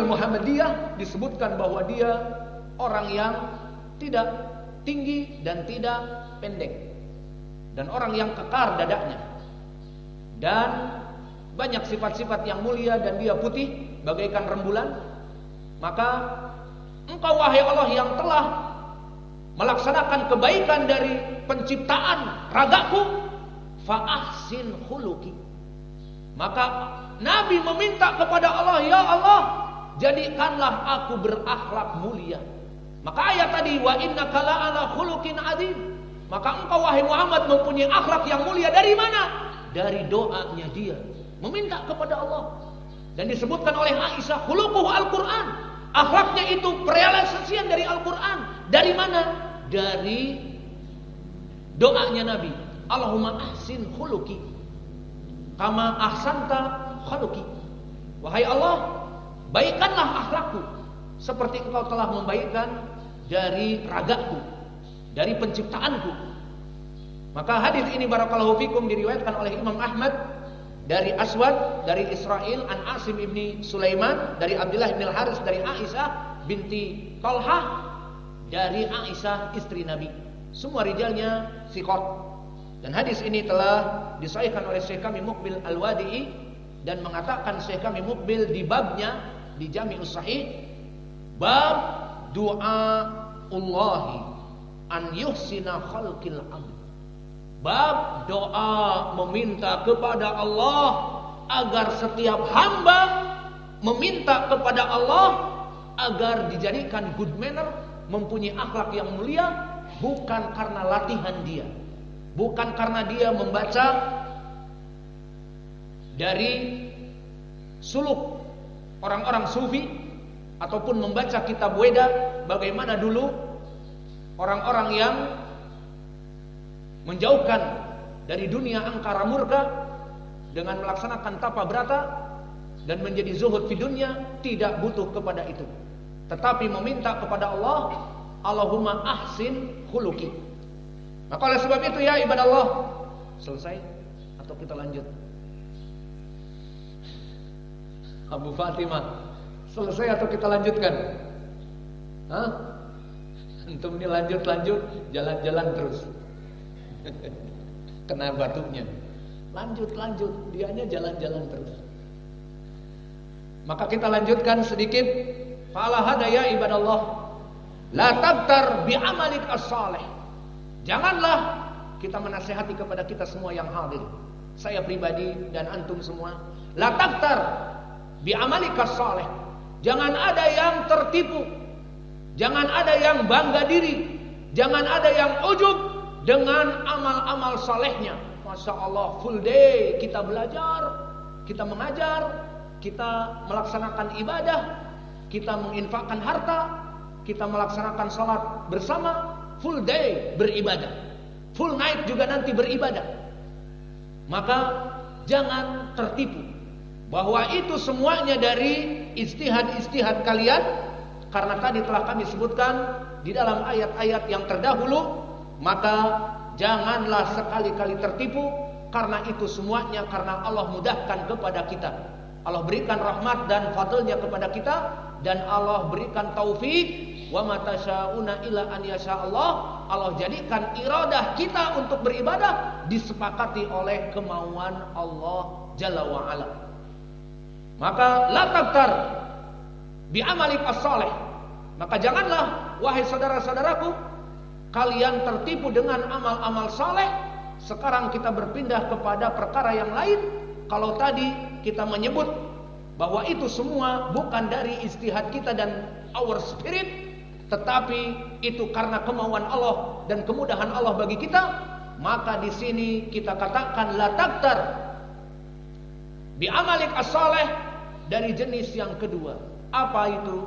Muhammadiyah disebutkan bahwa dia orang yang tidak tinggi dan tidak pendek, dan orang yang kekar dadanya, dan banyak sifat-sifat yang mulia, dan dia putih bagaikan rembulan. Maka engkau wahai Allah yang telah melaksanakan kebaikan dari penciptaan ragaku, fa ahsin khuluqi. Maka Nabi meminta kepada Allah, ya Allah, jadikanlah aku berakhlak mulia. Maka ayat tadi, wa innaka la'ala khuluqin adzim. Maka engkau wahai Muhammad mempunyai akhlak yang mulia. Dari mana? Dari doanya dia meminta kepada Allah. Dan disebutkan oleh Aisyah, khuluquhu Al-Quran. Akhlaknya itu realisasian dari Al-Quran. Dari mana? Dari doanya Nabi. Allahumma ahsin khuluqi kama ahsanta khuluqi. Wahai Allah, baikkanlah akhlakku seperti engkau telah membaikkan dari ragaku, dari penciptaanku. Maka hadis ini barakallahu fikum diriwayatkan oleh Imam Ahmad dari Aswad, dari Israel, an Asim ibni Sulaiman, dari Abdullah bin Al-Haris, dari Aisyah binti Talhah, dari Aisyah istri Nabi. Semua rijalnya thiqat. Dan hadis ini telah disahihkan oleh Syekh kami Muqbil Al-Wadi'i, dan mengatakan Syekh kami Muqbil di babnya di Jami'us Sahih, bab doa Allahi an yuhsina khalqil abd. Bab doa meminta kepada Allah agar setiap hamba meminta kepada Allah agar dijadikan good manner, mempunyai akhlak yang mulia, bukan karena latihan dia, bukan karena dia membaca dari suluk orang-orang sufi ataupun membaca kitab Weda, bagaimana dulu orang-orang yang menjauhkan dari dunia angkara murka dengan melaksanakan tapa brata dan menjadi zuhud fi dunya, tidak butuh kepada itu, tetapi meminta kepada Allah, Allahumma ahsin khuluqi. Maka oleh sebab itu ya ibadah Allah, selesai atau kita lanjut? Abu Fatimah, selesai atau kita lanjutkan? Hah? Antum ini lanjut, jalan-jalan terus. Kena batunya. Lanjut, dianya jalan-jalan terus. Maka kita lanjutkan sedikit. Fala hadaya ibadallah, la tabtar bi amalik as-salih. Janganlah, kita menasihati kepada kita semua yang hadir, saya pribadi dan antum semua, la tabtar bi amalik as-salih. Jangan ada yang tertipu, jangan ada yang bangga diri, jangan ada yang ujub dengan amal-amal salehnya. Masya Allah, full day kita belajar, kita mengajar, kita melaksanakan ibadah, kita menginfakkan harta, kita melaksanakan salat bersama, full day beribadah, full night juga nanti beribadah. Maka jangan tertipu bahwa itu semuanya dari ijtihad kalian, karena tadi telah kami sebutkan di dalam ayat-ayat yang terdahulu. Maka janganlah sekali-kali tertipu, karena itu semuanya karena Allah mudahkan kepada kita, Allah berikan rahmat dan fadlnya kepada kita, dan Allah berikan taufik. Wa ma tasyauna illa an yasha Allah. Allah jadikan iradah kita untuk beribadah disepakati oleh kemauan Allah Jalla wa ala. Maka la tabtar bi amalik as-salih. Maka janganlah wahai saudara-saudaraku kalian tertipu dengan amal-amal saleh. Sekarang kita berpindah kepada perkara yang lain. Kalau tadi kita menyebut bahwa itu semua bukan dari ijtihad kita dan our spirit, tetapi itu karena kemauan Allah dan kemudahan Allah bagi kita, maka di sini kita katakan la tabtar bi amalik as-salih, dari jenis yang kedua. Apa itu?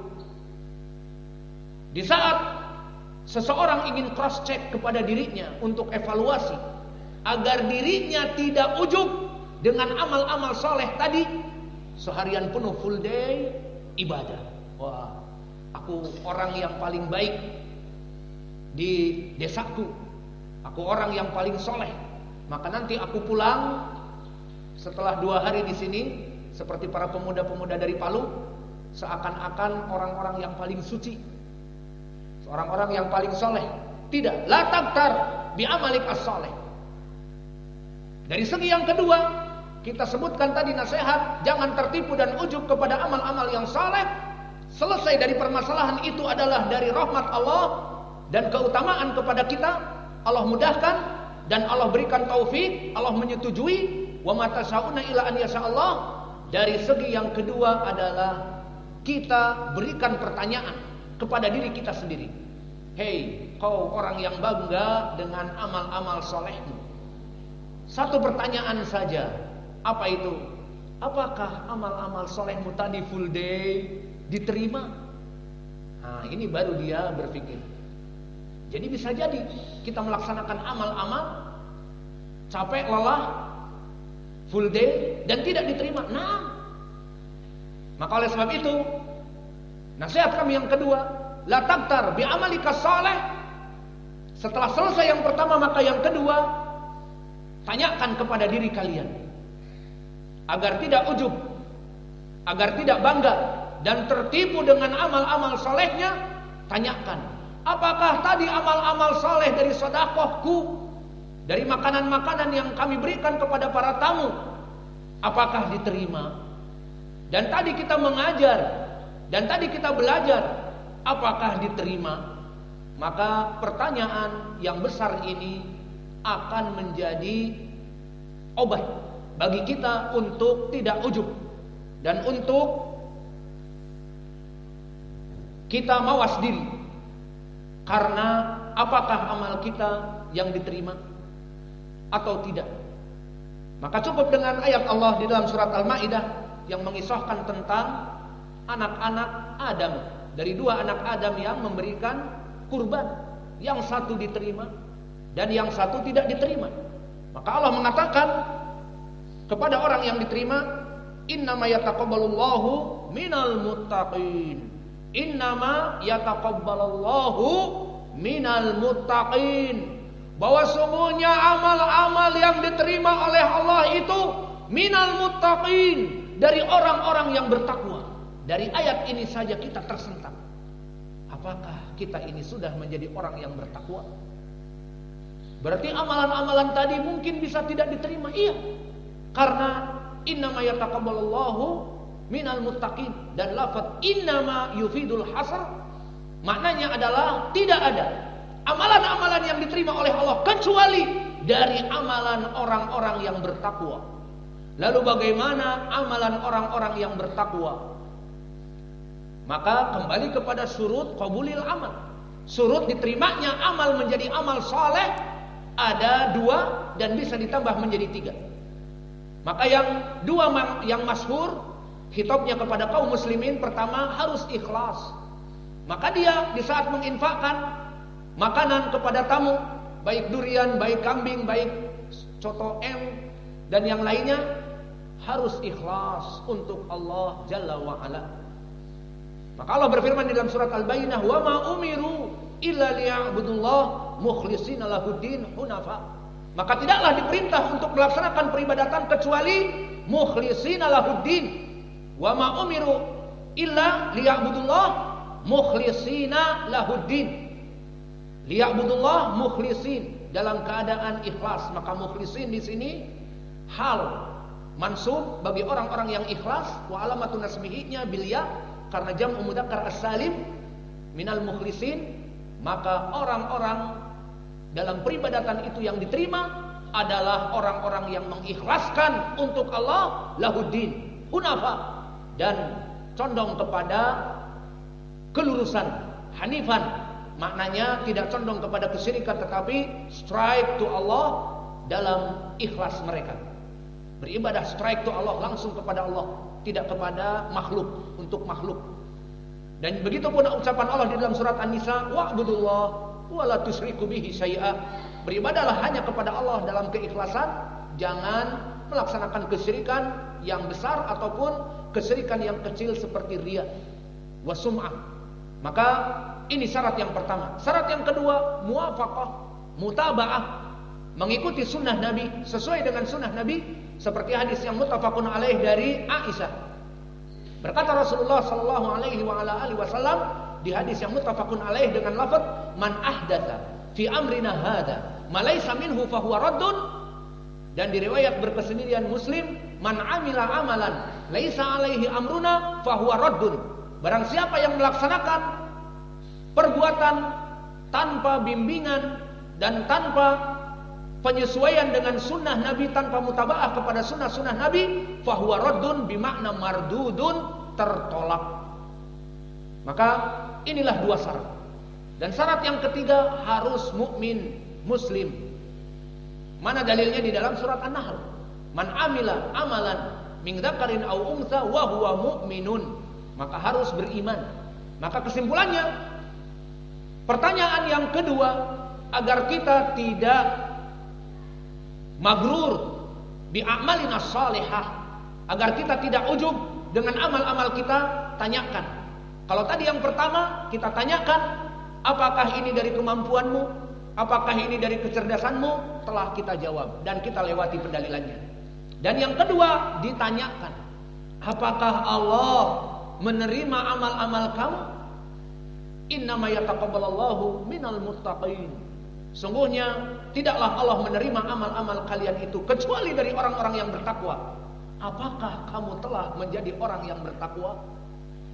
Di saat seseorang ingin cross check kepada dirinya untuk evaluasi agar dirinya tidak ujub dengan amal-amal saleh tadi, seharian penuh full day ibadah. Wah, aku orang yang paling baik di desaku, aku orang yang paling soleh. Maka nanti aku pulang setelah 2 hari di sini, seperti para pemuda-pemuda dari Palu, seakan-akan orang-orang yang paling suci, orang-orang yang paling soleh. Tidak, la tabtar bi amalik as-soleh. Dari segi yang kedua, kita sebutkan tadi nasihat, jangan tertipu dan ujub kepada amal-amal yang saleh. Selesai dari permasalahan itu adalah dari rahmat Allah dan keutamaan kepada kita. Allah mudahkan dan Allah berikan taufik, Allah menyetujui. Wa ma tasyauna illa an yasha'allah. Dari segi yang kedua adalah kita berikan pertanyaan kepada diri kita sendiri. Hei, kau orang yang bangga dengan amal-amal solehmu. Satu pertanyaan saja. Apa itu? Apakah amal-amal solehmu tadi full day diterima? Nah, ini baru dia berpikir. Jadi bisa jadi kita melaksanakan amal-amal capek, lelah, full day dan tidak diterima. Nah, maka oleh sebab itu nasihat kami yang kedua, la tabtar bi amalika saleh. Setelah selesai yang pertama, maka yang kedua, tanyakan kepada diri kalian agar tidak ujub, agar tidak bangga dan tertipu dengan amal-amal solehnya. Tanyakan, apakah tadi amal-amal soleh dari sedekahku, dari makanan-makanan yang kami berikan kepada para tamu, apakah diterima? Dan tadi kita mengajar, dan tadi kita belajar, apakah diterima? Maka pertanyaan yang besar ini akan menjadi obat bagi kita untuk tidak ujub dan untuk kita mawas diri. Karena apakah amal kita yang diterima atau tidak? Maka cukup dengan ayat Allah di dalam surat Al-Maidah yang mengisahkan tentang anak-anak Adam. Dari dua anak Adam yang memberikan kurban, yang satu diterima dan yang satu tidak diterima. Maka Allah mengatakan kepada orang yang diterima, innama yataqabbalullahu minal muttaqin. Innama yataqabbalullahu minal muttaqin. Bahwa sungguhnya amal-amal yang diterima oleh Allah itu minal muttaqin, dari orang-orang yang bertakwa. Dari ayat ini saja kita tersentak. Apakah kita ini sudah menjadi orang yang bertakwa? Berarti amalan-amalan tadi mungkin bisa tidak diterima. Iya. Karena innama yataqabbalullahu minal muttaqin, dan lafaz innama yufidul hasr maknanya adalah tidak ada amalan-amalan yang diterima oleh Allah kecuali dari amalan orang-orang yang bertakwa. Lalu bagaimana amalan orang-orang yang bertakwa? Maka kembali kepada surut qabulil amal. Surut diterimanya amal menjadi amal saleh ada dua dan bisa ditambah menjadi tiga. Maka yang dua yang masyhur khitabnya kepada kaum muslimin, pertama harus ikhlas. Maka dia di saat menginfakkan makanan kepada tamu, baik durian, baik kambing, baik coto dan yang lainnya, harus ikhlas untuk Allah Jalla wa Ala. Maka Allah berfirman di dalam surat Al-Bayyinah, wa ma umiru illa liya'budullah mukhlishina lahuddin hunafa. Maka tidaklah diperintah untuk melaksanakan peribadatan kecuali mukhlishina lahuddin. Wa ma umiru illa liya'budullah mukhlishina lahuddin. Liya'budullah mukhlishin, dalam keadaan ikhlas. Maka mukhlishin di sini hal mansub bagi orang-orang yang ikhlas, wa alamatun nasbihinya bil ya, karena jam'u mudzakkar as-salim minal mukhlisin. Maka orang-orang dalam peribadatan itu yang diterima adalah orang-orang yang mengikhlaskan untuk Allah, lahuddin hunafa, dan condong kepada kelurusan, hanifan, maknanya tidak condong kepada kesyirikan tetapi straight to Allah dalam ikhlas mereka. Beribadah straight to Allah, langsung kepada Allah, tidak kepada makhluk, untuk makhluk. Dan begitu pun ucapan Allah di dalam surat An-Nisa, wa'budullah wa la tusyriku bihi syai'a. Beribadahlah hanya kepada Allah dalam keikhlasan, jangan melaksanakan kesyirikan yang besar ataupun kesyirikan yang kecil seperti riya wa sum'ah. Maka ini syarat yang pertama. Syarat yang kedua, muwafaqah, mutaba'ah, mengikuti sunnah Nabi, sesuai dengan sunnah Nabi, seperti hadis yang muttafaqun alaih dari Aisyah. Berkata Rasulullah sallallahu alaihi wasallam di hadis yang muttafaqun alaih dengan lafaz man ahdatsa fi amrina hadza ma laysa minhu fa huwa raddun, dan di riwayat berkesendirian Muslim man amila amalan laisa alaihi amruna fa huwa raddun. Barang siapa yang melaksanakan perbuatan tanpa bimbingan dan tanpa penyesuaian dengan sunnah Nabi, tanpa mutabaah kepada sunnah-sunnah Nabi, fahuwa raddun bimakna mardudun, tertolak. Maka inilah dua syarat. Dan syarat yang ketiga harus mukmin muslim. Mana dalilnya? Di dalam surat An-Nahl. Man amila amalan min dzakarin aw untha wa huwa mu'minun. Maka harus beriman. Maka kesimpulannya, pertanyaan yang kedua, agar kita tidak magrur bi a'malina shalihah, agar kita tidak ujub dengan amal-amal kita, tanyakan. Kalau tadi yang pertama kita tanyakan, apakah ini dari kemampuanmu, apakah ini dari kecerdasanmu, telah kita jawab dan kita lewati pendalilannya. Dan yang kedua ditanyakan, apakah Allah menerima amal-amal kamu? Innama yataqabbalallahu minal muttaqin. Sungguhnya tidaklah Allah menerima amal-amal kalian itu kecuali dari orang-orang yang bertakwa. Apakah kamu telah menjadi orang yang bertakwa?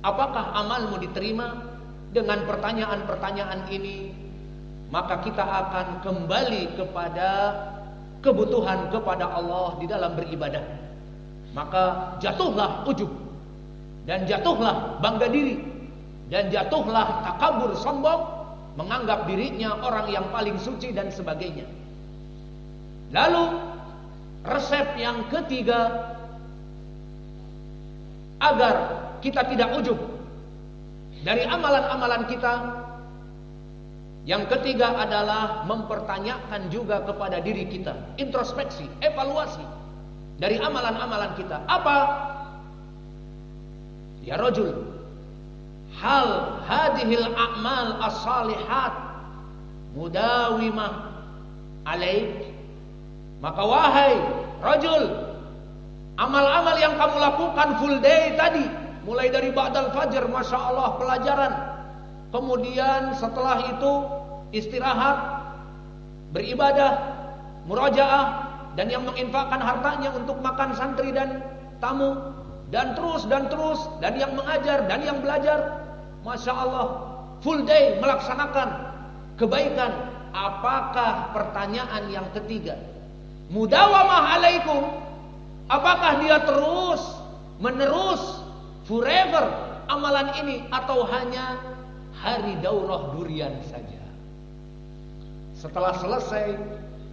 Apakah amalmu diterima? Dengan pertanyaan-pertanyaan ini, maka kita akan kembali kepada kebutuhan kepada Allah di dalam beribadah. Maka jatuhlah ujub, dan jatuhlah bangga diri, dan jatuhlah takabur, sombong, menganggap dirinya orang yang paling suci dan sebagainya. Lalu resep yang ketiga agar kita tidak ujub dari amalan-amalan kita, yang ketiga adalah mempertanyakan juga kepada diri kita, introspeksi, evaluasi dari amalan-amalan kita. Apa? Ya rajul, hal hadhil a'mal as-salihat mudawimah alaik. Maka wahai rajul, amal-amal yang kamu lakukan full day tadi, mulai dari ba'dal fajr, masya Allah pelajaran, kemudian setelah itu istirahat, beribadah, murajaah, dan yang menginfakkan hartanya untuk makan santri dan tamu, dan terus, dan yang mengajar dan yang belajar, masya Allah, full day melaksanakan kebaikan. Apakah pertanyaan yang ketiga? Mudawamah alaikum. Apakah dia terus menerus forever amalan ini, atau hanya hari daurah durian saja? Setelah selesai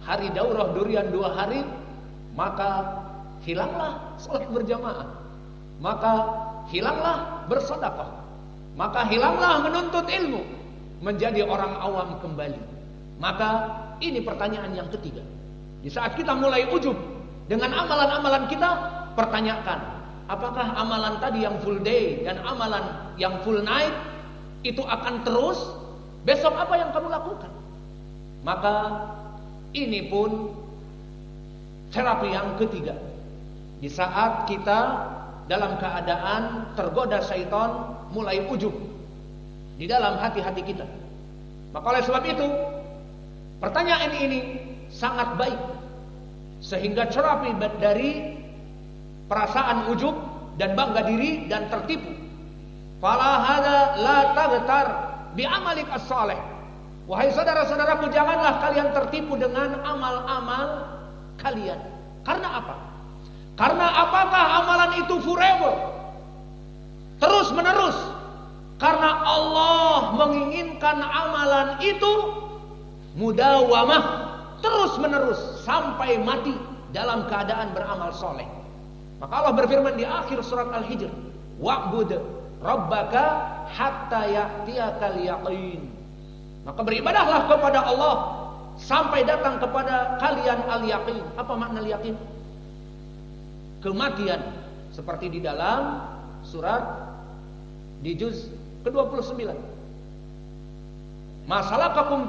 hari daurah durian 2 hari, maka hilanglah salat berjamaah, maka hilanglah bersedekah, maka hilanglah menuntut ilmu, menjadi orang awam kembali. Maka ini pertanyaan yang ketiga. Di saat kita mulai ujub dengan amalan-amalan kita, pertanyakan, apakah amalan tadi yang full day dan amalan yang full night itu akan terus? Besok apa yang kamu lakukan? Maka ini pun terapi yang ketiga. Di saat kita dalam keadaan tergoda syaitan, mulai ujub di dalam hati-hati kita. Maka oleh sebab itu, pertanyaan ini sangat baik, sehingga terapi dari perasaan ujub dan bangga diri dan tertipu. Fala hada la taghtar bi amalik as-salih. Wahai saudara-saudaraku, janganlah kalian tertipu dengan amal-amal kalian. Karena apa? Karena apakah amalan itu forever, terus menerus? Karena Allah menginginkan amalan itu mudawamah, terus menerus sampai mati dalam keadaan beramal soleh. Maka Allah berfirman di akhir surat Al-Hijr, wa'bud rabbaka hatta ya'tiyakal yaqin. Maka beribadahlah kepada Allah sampai datang kepada kalian al-yaqin. Apa makna al-yaqin? Kematian. Seperti di dalam surat di juz ke-29. Masalakakum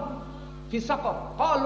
fi saqar? Qalu